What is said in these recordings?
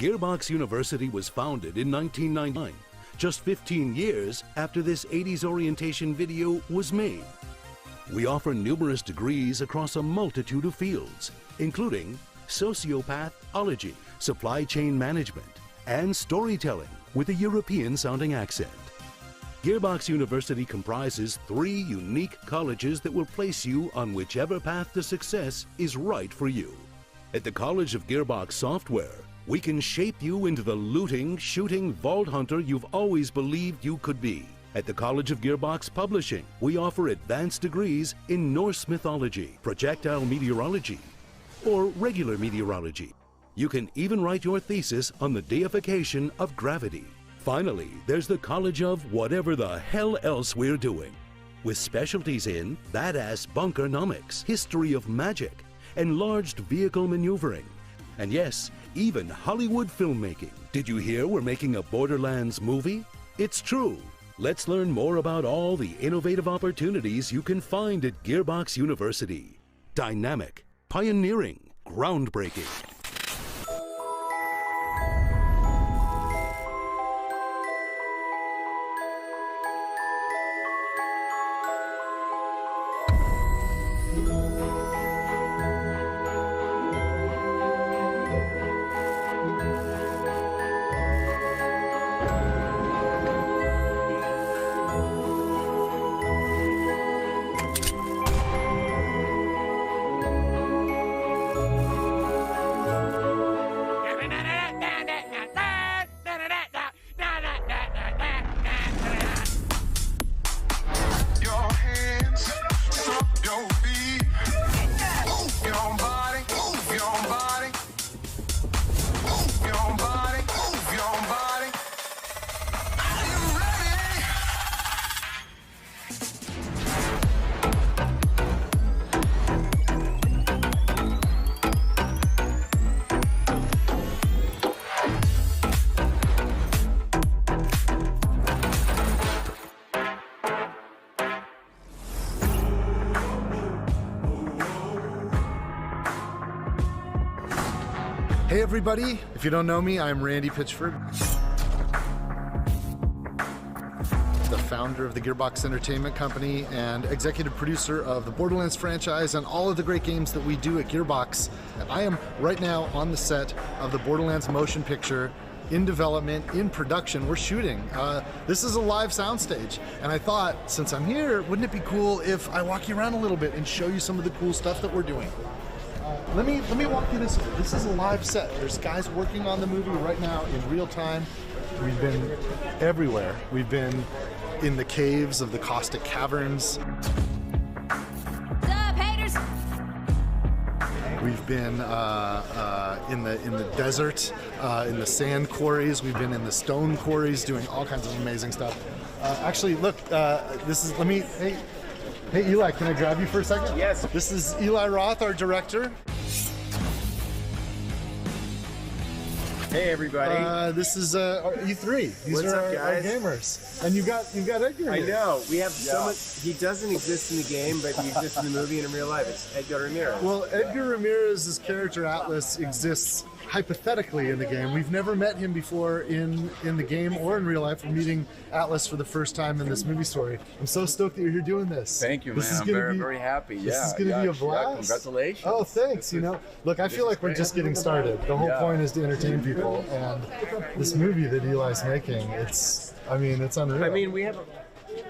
Gearbox University was founded in 1999, just 15 years after this 80s orientation video was made. We offer numerous degrees across a multitude of fields, including sociopathology, supply chain management, and storytelling with a European-sounding accent. Gearbox University comprises 3 unique colleges that will place you on whichever path to success is right for you. At the College of Gearbox Software, we can shape you into the looting, shooting vault hunter you've always believed you could be. At the College of Gearbox Publishing, we offer advanced degrees in Norse mythology, projectile meteorology, or regular meteorology. You can even write your thesis on the deification of gravity. Finally, there's the College of whatever the hell else we're doing, with specialties in badass bunkernomics, history of magic, enlarged vehicle maneuvering, and yes, even Hollywood filmmaking. Did you hear we're making a Borderlands movie? It's true. Let's learn more about all the innovative opportunities you can find at Gearbox University. Dynamic, pioneering, groundbreaking. Hey everybody, if you don't know me, I'm Randy Pitchford, the founder of the Gearbox Entertainment Company and executive producer of the Borderlands franchise and all of the great games that we do at Gearbox. And I am right now on the set of the Borderlands motion picture, in development, in production. We're shooting. This is a live soundstage, and I thought, since I'm here, wouldn't it be cool if I walk you around a little bit and show you some of the cool stuff that we're doing? Let me walk you this way. This is a live set. There's guys working on the movie right now in real time. We've been everywhere. We've been in the caves of the Caustic Caverns. What's up, haters? We've been in the desert, in the sand quarries. We've been in the stone quarries, doing all kinds of amazing stuff. Actually, look, this is. Hey Eli, can I grab you for a second? Yes. This is Eli Roth, our director. Hey everybody. This is E3. These What's are up, our guys? gamers. And you got Edgar I here. know. We have so much. He doesn't exist in the game, but he exists in the movie and in real life. It's Edgar Ramirez. Well, Edgar Ramirez's character Atlas exists hypothetically in the game. We've never met him before in the game or in real life. We're meeting Atlas for the first time in this movie story. I'm so stoked that you're here doing this. Thank you, man. I'm very happy. This is going to be a blast. Congratulations. Oh, thanks. Look, I feel like we're just getting started. The whole point is to entertain people, and this movie that Eli's making, it's unreal. I mean, we have.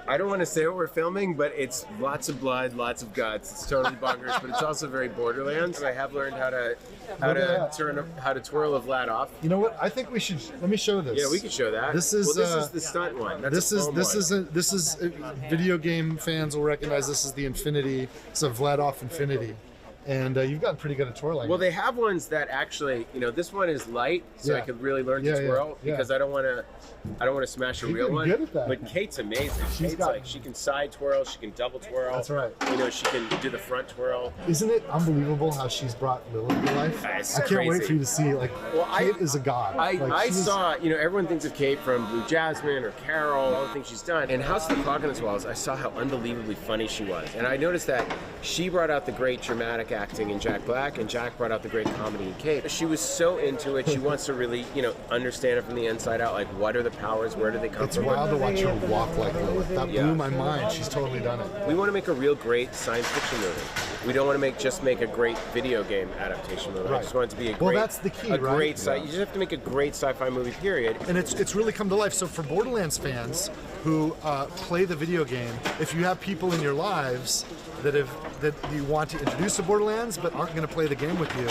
I don't want to say what we're filming, but it's lots of blood, lots of guts. It's totally bonkers, but it's also very Borderlands. I have learned how to twirl a Vlad off. You know what? I think we should. Let me show this. Yeah, we could show that. This is the stunt one. That's this is video game fans will recognize this as the Infinity. It's a Vladoff Infinity. And you've gotten pretty good at twirling. Well, they have ones that actually, this one is light, so I could really learn to twirl because I don't want to smash a real one. Good at that. But Kate's amazing. She can side twirl, she can double twirl. That's right. She can do the front twirl. Isn't it unbelievable how she's brought Lilith to life? I can't wait for you to see. Kate is a god. I saw, everyone thinks of Kate from Blue Jasmine or Carol, all the things she's done. And House of the Clock on the Walls, I saw how unbelievably funny she was, and I noticed that she brought out the great dramatic comedic acting in Jack Black, and Jack brought out the great comedy in Kate. She was so into it. She wants to really, understand it from the inside out. Like, what are the powers? Where do they come It's from? wild to watch her walk like Lilith. That blew my mind. She's totally done it. We want to make a real great science fiction movie. We don't want to just make a great video game adaptation movie. I just want it to be a great. Well, that's the key, right? Great you just have to make a great sci-fi movie. Period. And it's really come to life. So for Borderlands fans who play the video game, if you have people in your lives that you want to introduce to Borderlands but aren't going to play the game with you,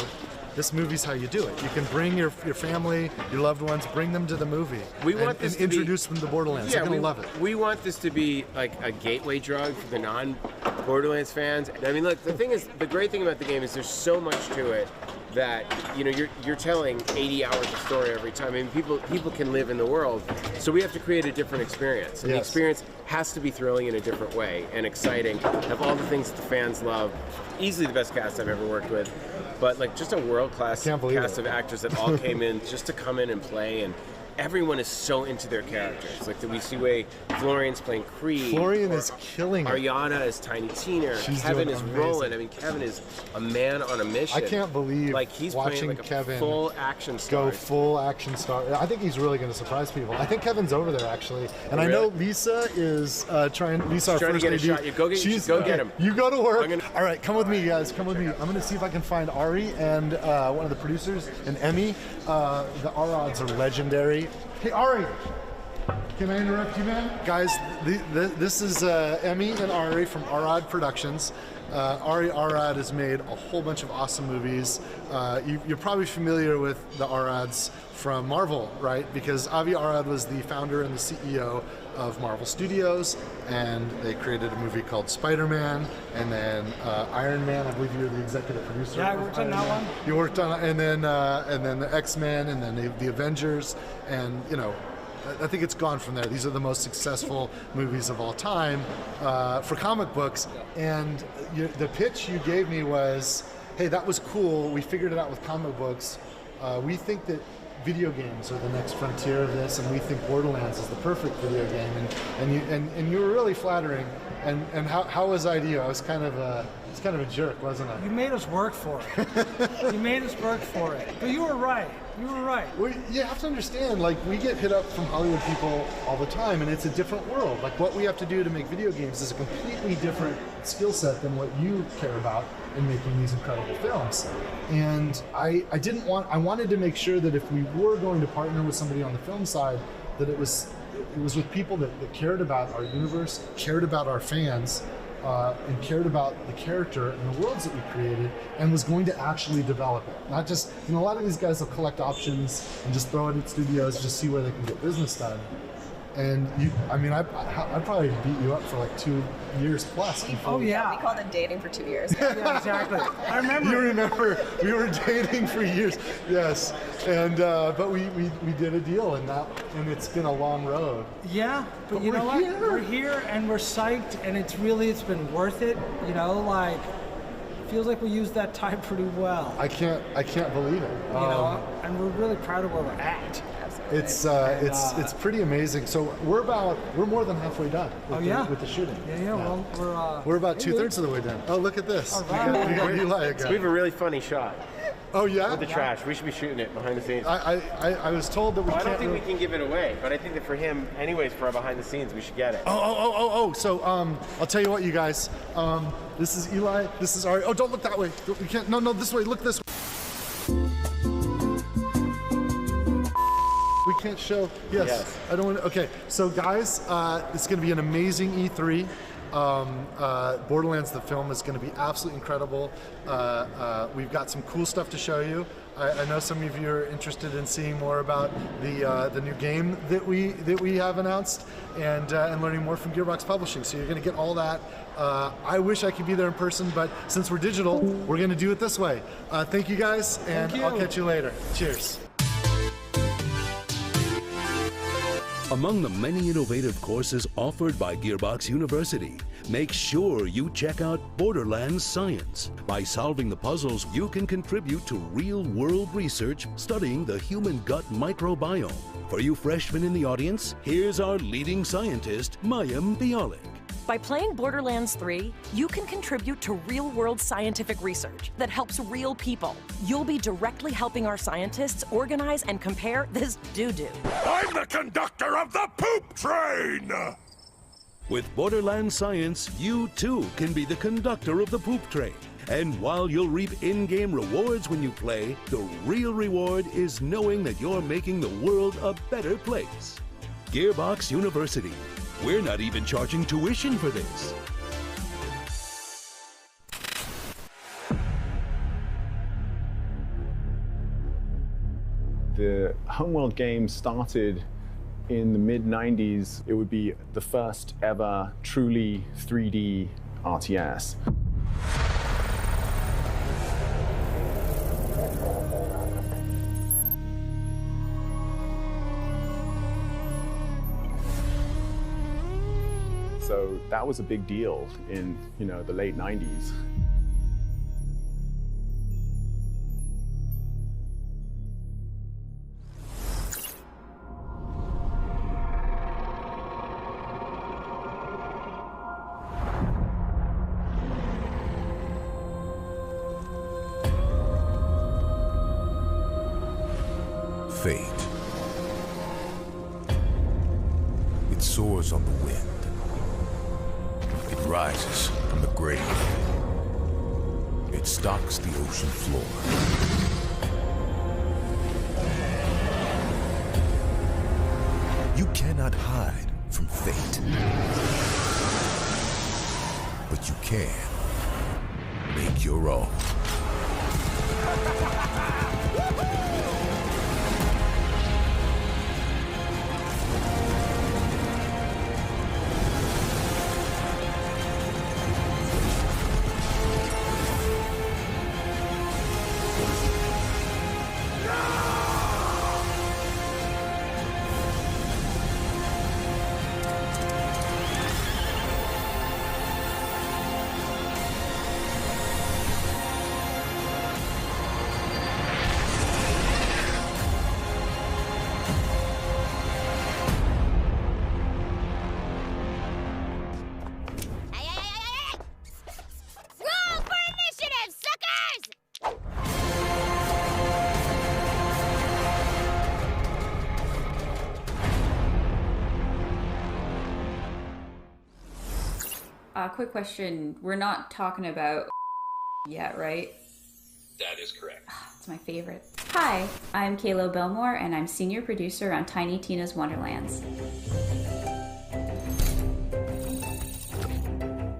this movie's how you do it. You can bring your family, your loved ones, bring them to the movie. We want this to introduce them to Borderlands. They're gonna love it. We want this to be like a gateway drug for the non-Borderlands fans. I mean, look, the great thing about the game is there's so much to it that you're telling 80 hours of story every time. I mean, people can live in the world, so we have to create a different experience. And the experience has to be thrilling in a different way and exciting. Have all the things that the fans love. Easily the best cast I've ever worked with, but like just a world-class cast of actors that all came in just to come in and play, and everyone is so into their characters. Like we see way Florian's playing Creed. Florian is killing it. Ariana is Tiny Tina. She's Kevin doing is amazing. rolling. I mean, Kevin is a man on a mission. I can't believe he's watching playing like Kevin a full action star. Go full action star. I think he's really going to surprise people. I think Kevin's over there actually, and I know Lisa is trying. Lisa, our trying to first get a AD, shot. Go get him. You go to work. All right, come with me, guys. Come with me. I'm going to see if I can find Ari and one of the producers and Emmy. The Arods are legendary. Hey, Ari. Can I interrupt you, man? Guys, this is Emmy and Ari from Arad Productions. Ari Arad has made a whole bunch of awesome movies. You're probably familiar with the Arads from Marvel, right? Because Avi Arad was the founder and the CEO of Marvel Studios, and they created a movie called Spider-Man, and then Iron Man. I believe you're the executive producer. Yeah, I worked on that one. You worked on, and then the X-Men, and then the Avengers, and I think it's gone from there. These are the most successful movies of all time for comic books. And the pitch you gave me was, hey, that was cool. We figured it out with comic books. We think that video games are the next frontier of this, and we think Borderlands is the perfect video game. And you were really flattering. And how was I to you? I was kind of a jerk, wasn't I? You made us work for it. You made us work for it. But you were right. You were right. Well, you have to understand, like, we get hit up from Hollywood people all the time, and it's a different world. Like, what we have to do to make video games is a completely different skill set than what you care about in making these incredible films. And I wanted to make sure that if we were going to partner with somebody on the film side, that it was with people that cared about our universe, cared about our fans, and cared about the character and the worlds that we created, and was going to actually develop it. Not just, a lot of these guys will collect options and just throw it at studios, just see where they can get business done. And I probably beat you up for like 2 years plus. Oh yeah. We called it dating for 2 years. Yeah, exactly. I remember. You remember, we were dating for years. Yes, and but we did a deal, and it's been a long road. Yeah, but you know what? We're here and we're psyched, and it's been worth it. Feels like we used that time pretty well. I can't believe it. And we're really proud of where we're at. It's pretty amazing. So we're more than halfway done with the shooting. Yeah. Well, we're about 2/3 of the way done. Oh, look at this. All right. We got Eli again. We have a really funny shot. Oh yeah. With the trash. We should be shooting it behind the scenes. I was told that we can't. I don't think we can give it away, but I think that for him, anyways, for our behind the scenes, we should get it. Oh. So I'll tell you what, you guys. This is Eli. This is Ari. Oh, don't look that way. We can't. No, this way. Look this way. We can't show. Yes. I don't want to. Okay. So guys, it's going to be an amazing E3. Borderlands the film is going to be absolutely incredible. We've got some cool stuff to show you. I know some of you are interested in seeing more about the new game that we have announced, and learning more from Gearbox Publishing. So you're going to get all that. I wish I could be there in person, but since we're digital, we're going to do it this way. Thank you guys, and I'll catch you later. Cheers. Among the many innovative courses offered by Gearbox University, make sure you check out Borderlands Science. By solving the puzzles, you can contribute to real-world research studying the human gut microbiome. For you freshmen in the audience, here's our leading scientist, Mayim Bialik. By playing Borderlands 3, you can contribute to real-world scientific research that helps real people. You'll be directly helping our scientists organize and compare this doo-doo. I'm the conductor of the poop train! With Borderlands Science, you too can be the conductor of the poop train. And while you'll reap in-game rewards when you play, the real reward is knowing that you're making the world a better place. Gearbox University. We're not even charging tuition for this. The Homeworld game started in the mid-90s. It would be the first ever truly 3D RTS. So that was a big deal in, the late 90s. Fate. It soars on the wind. It rises from the grave. It stalks the ocean floor. You cannot hide from fate. But you can make your own. Quick question. We're not talking about yet, right? That is correct. It's my favorite. Hi, I'm Kayla Belmore, and I'm senior producer on Tiny Tina's Wonderlands.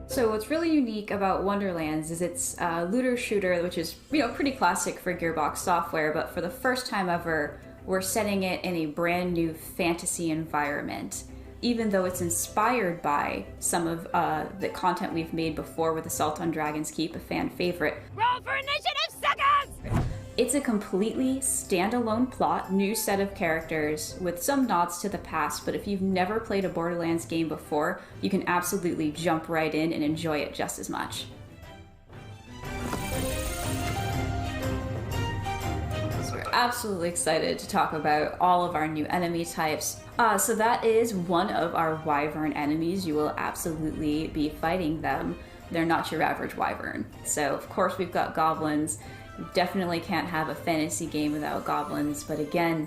So what's really unique about Wonderlands is it's a looter shooter, which is, pretty classic for Gearbox software, but for the first time ever, we're setting it in a brand new fantasy environment. Even though it's inspired by some of the content we've made before with Assault on Dragon's Keep, a fan favorite. Roll for initiative, suckers! It's a completely standalone plot, new set of characters with some nods to the past, but if you've never played a Borderlands game before, you can absolutely jump right in and enjoy it just as much. So we're absolutely excited to talk about all of our new enemy types. So that is one of our wyvern enemies. You will absolutely be fighting them. They're not your average wyvern. So of course we've got goblins. You definitely can't have a fantasy game without goblins, but again,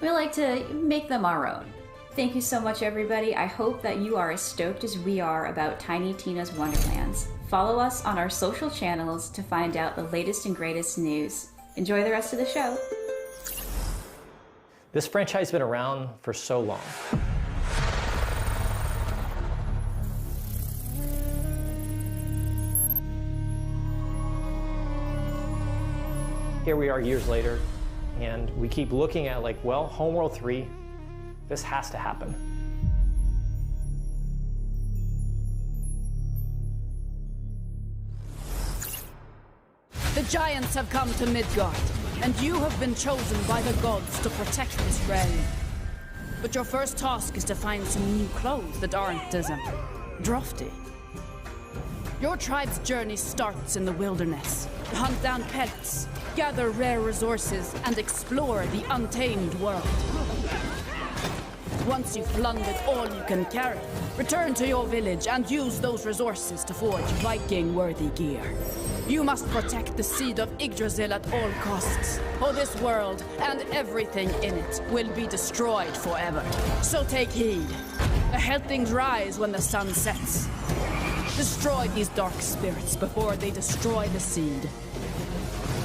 we like to make them our own. Thank you so much, everybody. I hope that you are as stoked as we are about Tiny Tina's Wonderlands. Follow us on our social channels to find out the latest and greatest news. Enjoy the rest of the show. This franchise has been around for so long. Here we are years later, and we keep looking at Homeworld 3, this has to happen. The giants have come to Midgard, and you have been chosen by the gods to protect this realm. But your first task is to find some new clothes that aren't as drafty. Your tribe's journey starts in the wilderness. Hunt down pets, gather rare resources, and explore the untamed world. Once you've plundered all you can carry, return to your village and use those resources to forge Viking-worthy gear. You must protect the seed of Yggdrasil at all costs, or this world and everything in it will be destroyed forever. So take heed. Ahead things rise when the sun sets. Destroy these dark spirits before they destroy the seed.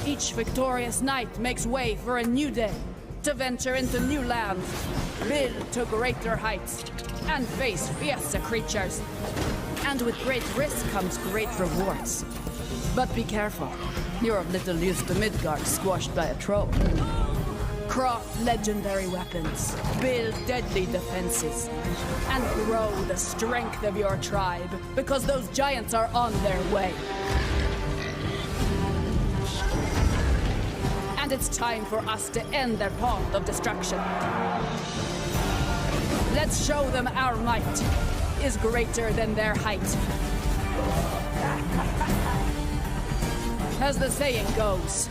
Each victorious knight makes way for a new day, to venture into new lands, build to greater heights, and face fiercer creatures. And with great risk comes great rewards. But be careful, you're of little use to Midgard squashed by a troll. Craft legendary weapons, build deadly defenses, and grow the strength of your tribe, because those giants are on their way. And it's time for us to end their path of destruction. Let's show them our might is greater than their height. As the saying goes,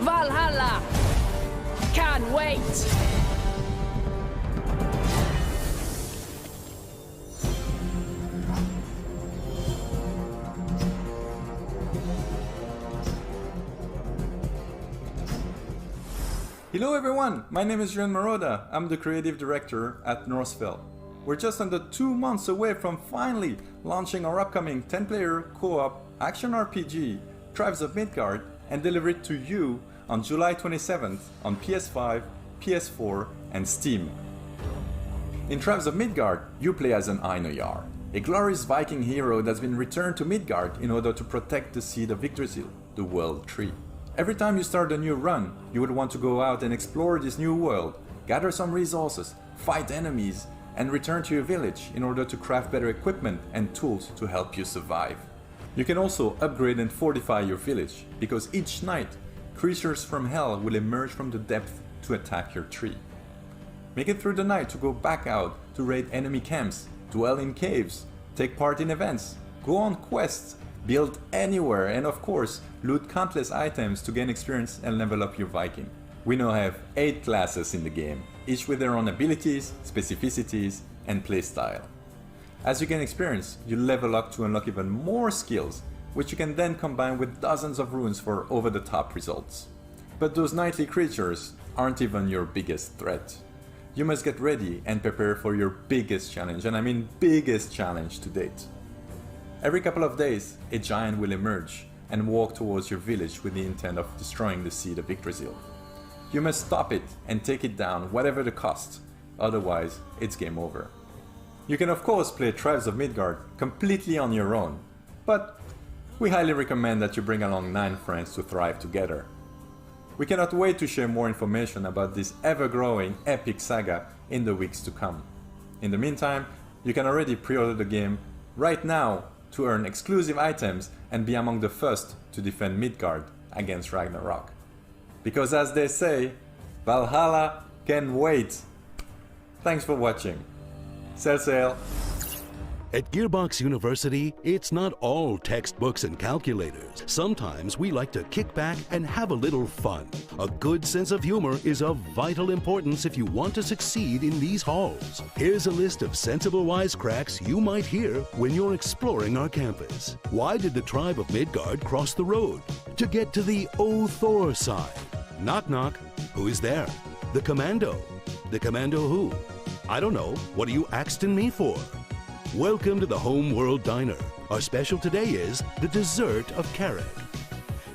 Valhalla can wait. Hello everyone, my name is Juan Maroda. I'm the creative director at Northville. We're just under 2 months away from finally launching our upcoming 10-player co-op action RPG, Tribes of Midgard, and deliver it to you on July 27th on PS5, PS4, and Steam. In Tribes of Midgard, you play as an Einarjar, a glorious Viking hero that's been returned to Midgard in order to protect the seed of Yggdrasil, the World Tree. Every time you start a new run, you would want to go out and explore this new world, gather some resources, fight enemies, and return to your village in order to craft better equipment and tools to help you survive. You can also upgrade and fortify your village, because each night, creatures from hell will emerge from the depth to attack your tree. Make it through the night to go back out to raid enemy camps, dwell in caves, take part in events, go on quests, build anywhere, and of course, loot countless items to gain experience and level up your Viking. We now have 8 classes in the game, each with their own abilities, specificities, and playstyle. As you gain experience, you level up to unlock even more skills, which you can then combine with dozens of runes for over-the-top results. But those nightly creatures aren't even your biggest threat. You must get ready and prepare for your biggest challenge, and I mean biggest challenge to date. Every couple of days, a giant will emerge and walk towards your village with the intent of destroying the seed of Yggdrasil. You must stop it and take it down, whatever the cost, otherwise it's game over. You can of course play Tribes of Midgard completely on your own, but we highly recommend that you bring along 9 friends to thrive together. We cannot wait to share more information about this ever-growing epic saga in the weeks to come. In the meantime, you can already pre-order the game right now to earn exclusive items and be among the first to defend Midgard against Ragnarok. Because as they say, Valhalla can wait. Thanks for watching. Sail, sail. At Gearbox University, it's not all textbooks and calculators. Sometimes we like to kick back and have a little fun. A good sense of humor is of vital importance if you want to succeed in these halls. Here's a list of sensible wisecracks you might hear when you're exploring our campus. Why did the tribe of Midgard cross the road? To get to the O Thor side. Knock knock. Who is there? The commando. The commando who? I don't know. What are you axing me for? Welcome to the Home World Diner. Our special today is the dessert of carrot.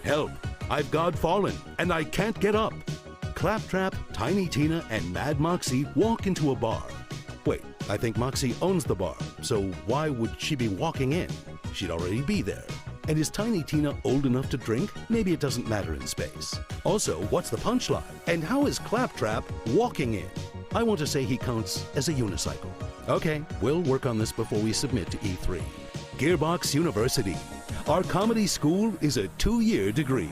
Help! I've God fallen and I can't get up. Claptrap, Tiny Tina, and Mad Moxie walk into a bar. Wait, I think Moxie owns the bar, so why would she be walking in? She'd already be there. And is Tiny Tina old enough to drink? Maybe it doesn't matter in space. Also, what's the punchline? And how is Claptrap walking in? I want to say he counts as a unicycle. Okay, we'll work on this before we submit to E3. Gearbox University. Our comedy school is a 2-year degree.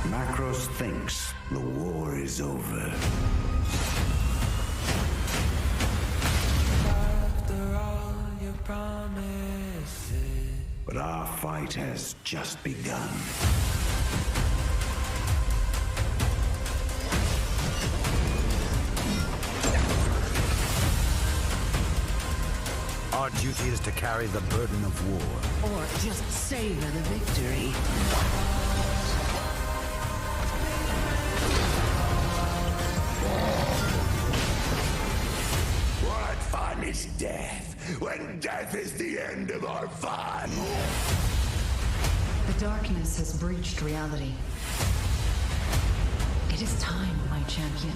Macros thinks the war is over. After all your promises, But our fight has just begun. Our duty is to carry the burden of war. Or just savor the victory. What fun is death, when death is the end of our fun? The darkness has breached reality. It is time, my champion.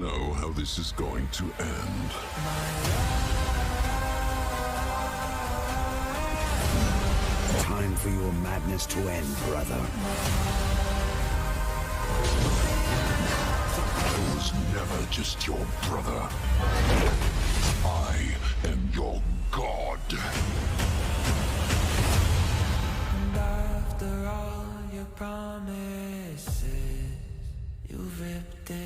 Know how this is going to end. Time for your madness to end, brother. I was never just your brother. I am your god. And after all your promises, you've ripped it.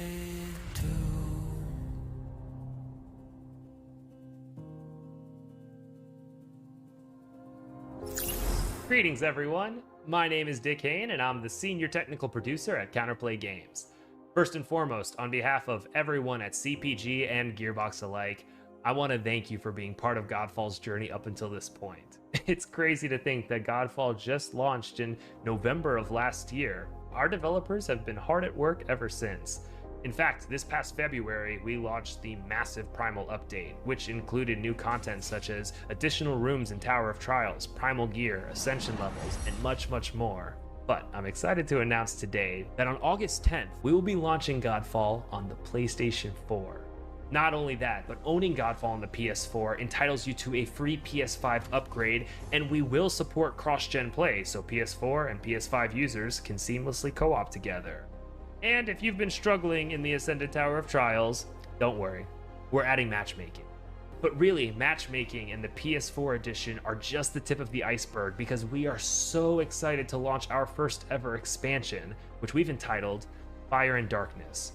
Greetings everyone, my name is Dick Hayne and I'm the Senior Technical Producer at Counterplay Games. First and foremost, on behalf of everyone at CPG and Gearbox alike, I want to thank you for being part of Godfall's journey up until this point. It's crazy to think that Godfall just launched in November of last year. Our developers have been hard at work ever since. In fact, this past February, we launched the massive Primal update, which included new content such as additional rooms in Tower of Trials, Primal gear, Ascension levels, and much, much more. But I'm excited to announce today that on August 10th, we will be launching Godfall on the PlayStation 4. Not only that, but owning Godfall on the PS4 entitles you to a free PS5 upgrade, and we will support cross-gen play, so PS4 and PS5 users can seamlessly co-op together. And if you've been struggling in the Ascended Tower of Trials, don't worry, we're adding matchmaking. But really, matchmaking and the PS4 edition are just the tip of the iceberg because we are so excited to launch our first ever expansion, which we've entitled Fire and Darkness.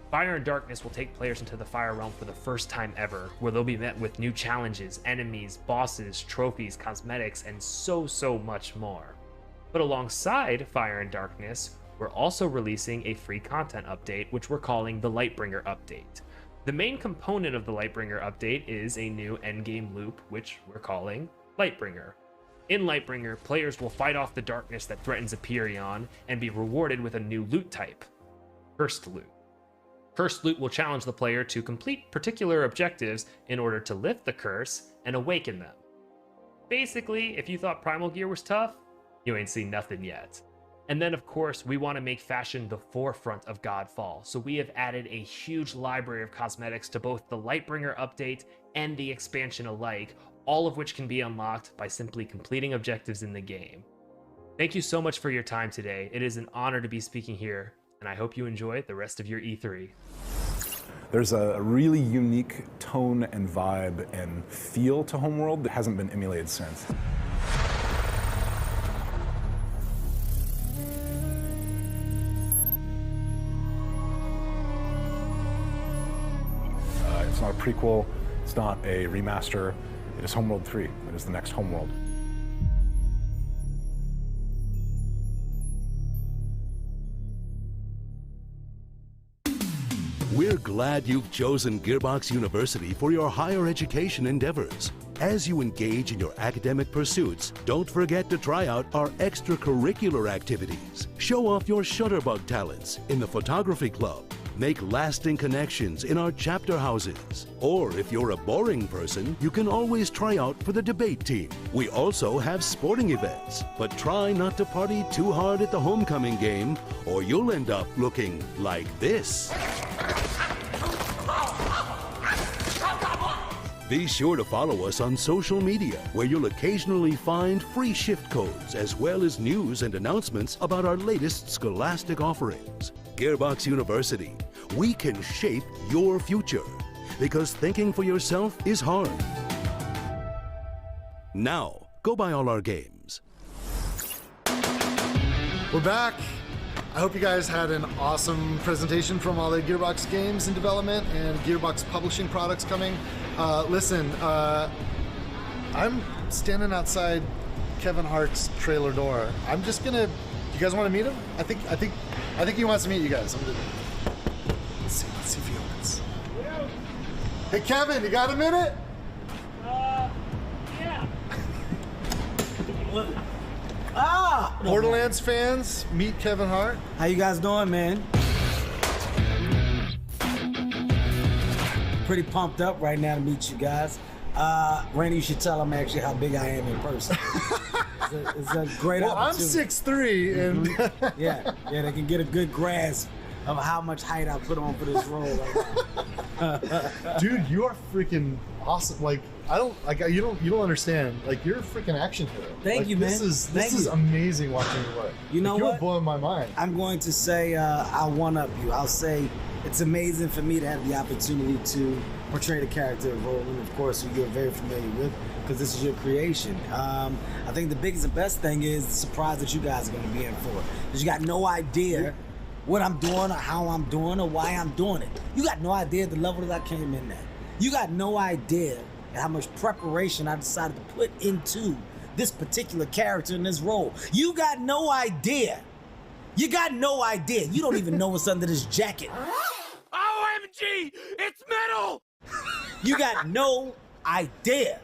Fire and Darkness will take players into the Fire Realm for the first time ever, where they'll be met with new challenges, enemies, bosses, trophies, cosmetics, and so much more. But alongside Fire and Darkness, we're also releasing a free content update, which we're calling the Lightbringer Update. The main component of the Lightbringer Update is a new endgame loop, which we're calling Lightbringer. In Lightbringer, players will fight off the darkness that threatens Aperion and be rewarded with a new loot type, Cursed Loot. Cursed Loot will challenge the player to complete particular objectives in order to lift the curse and awaken them. Basically, if you thought Primal gear was tough, you ain't seen nothing yet. And then, of course, we want to make fashion the forefront of Godfall, so we have added a huge library of cosmetics to both the Lightbringer update and the expansion alike, all of which can be unlocked by simply completing objectives in the game. Thank you so much for your time today. It is an honor to be speaking here, and I hope you enjoy the rest of your E3. There's a really unique tone and vibe and feel to Homeworld that hasn't been emulated since. It's not a prequel, it's not a remaster, it is Homeworld 3. It is the next Homeworld. We're glad you've chosen Gearbox University for your higher education endeavors. As you engage in your academic pursuits, don't forget to try out our extracurricular activities. Show off your shutterbug talents in the photography club. Make lasting connections in our chapter houses. Or if you're a boring person, you can always try out for the debate team. We also have sporting events, but try not to party too hard at the homecoming game or you'll end up looking like this. Be sure to follow us on social media, where you'll occasionally find free shift codes as well as news and announcements about our latest scholastic offerings. Gearbox University, we can shape your future, because thinking for yourself is hard. Now, go buy all our games. We're back. I hope you guys had an awesome presentation from all the Gearbox games in development and Gearbox publishing products coming. Listen, I'm standing outside Kevin Hart's trailer door. I'm just gonna. You guys want to meet him? I think he wants to meet you guys. Let's see if he opens. Hey Kevin, you got a minute? Yeah. Borderlands fans, meet Kevin Hart. How you guys doing, man? Pretty pumped up right now to meet you guys. Randy, you should tell them actually how big I am in person. It's a great opportunity. I'm 6'3", and yeah, they can get a good grasp of how much height I put on for this role right now. Dude, you are freaking awesome. Like, you don't understand. Like, you're a freaking action hero. Thank you, man. This is amazing watching you work. You know you're what? blowing my mind. I'm going to say I'll one-up you. I'll say it's amazing for me to have the opportunity to portray the character of Roland, of course, who you're very familiar with, because this is your creation. I think the biggest and best thing is the surprise that you guys are going to be in for. Because you got no idea what I'm doing or how I'm doing or why I'm doing it. You got no idea the level that I came in at. You got no idea how much preparation I decided to put into this particular character in this role. You got no idea. You got no idea. You don't even know what's under this jacket. OMG! It's metal! You got no idea.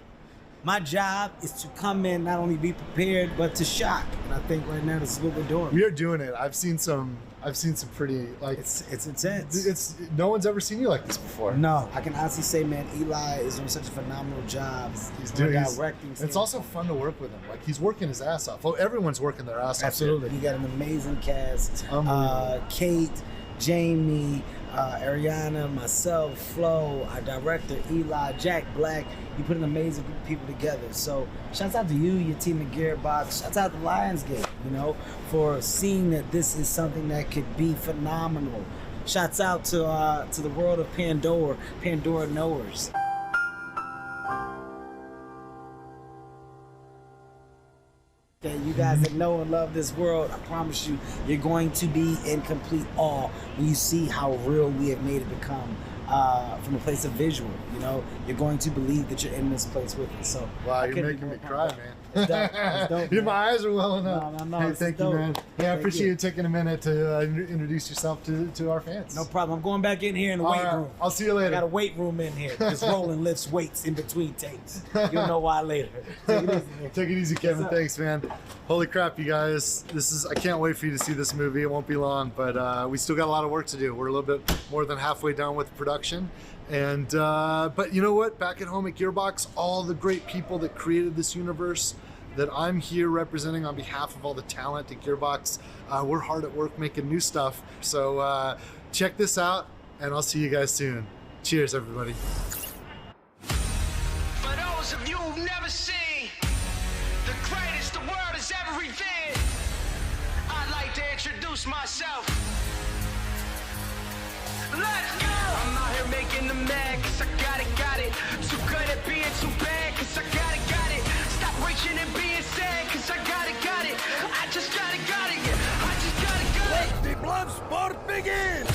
My job is to come in, not only be prepared, but to shock. And I think right now this is what we're doing. We are doing it. I've seen some pretty, like, it's intense. No one's ever seen you like this before. No, I can honestly say, man, Eli is doing such a phenomenal job. He's doing directing. It's also fun to work with him. Like, he's working his ass off. Well, everyone's working their ass off. Absolutely. You got an amazing cast. Kate, Jamie, Ariana, myself, Flo, our director, Eli, Jack Black. You put an amazing group of people together. So shouts out to you, your team at Gearbox. Shouts out to Lionsgate, for seeing that this is something that could be phenomenal. Shouts out to the world of Pandora knowers. Okay, you guys that know and love this world, I promise you, you're going to be in complete awe when you see how real we have made it become from a place of visual. You're going to believe that you're in this place with us. So wow, you're making me cry, man. It's dope, man. My eyes are welling up. No, hey, thank you, man. Hey, I appreciate you taking a minute to introduce yourself to our fans. No problem. I'm going back in here in the weight room. I'll see you later. I got a weight room in here. Just Roland lifts weights in between takes. You'll know why later. Take it easy, man. Take it easy, Kevin. Thanks, man. Holy crap, you guys. I can't wait for you to see this movie. It won't be long, but we still got a lot of work to do. We're a little bit more than halfway done with production. And but you know what? Back at home at Gearbox, all the great people that created this universe that I'm here representing on behalf of all the talent at Gearbox, we're hard at work making new stuff. So check this out, and I'll see you guys soon. Cheers, everybody. For those of you who've never seen the greatest the world has ever revealed, I'd like to introduce myself. Let's go! I'm out here making them mad, cause I got it. Too good at being too bad, cause I got it. Stop reaching and being sad, cause I got it. I just got it. I just got it. Let the blood sport begin!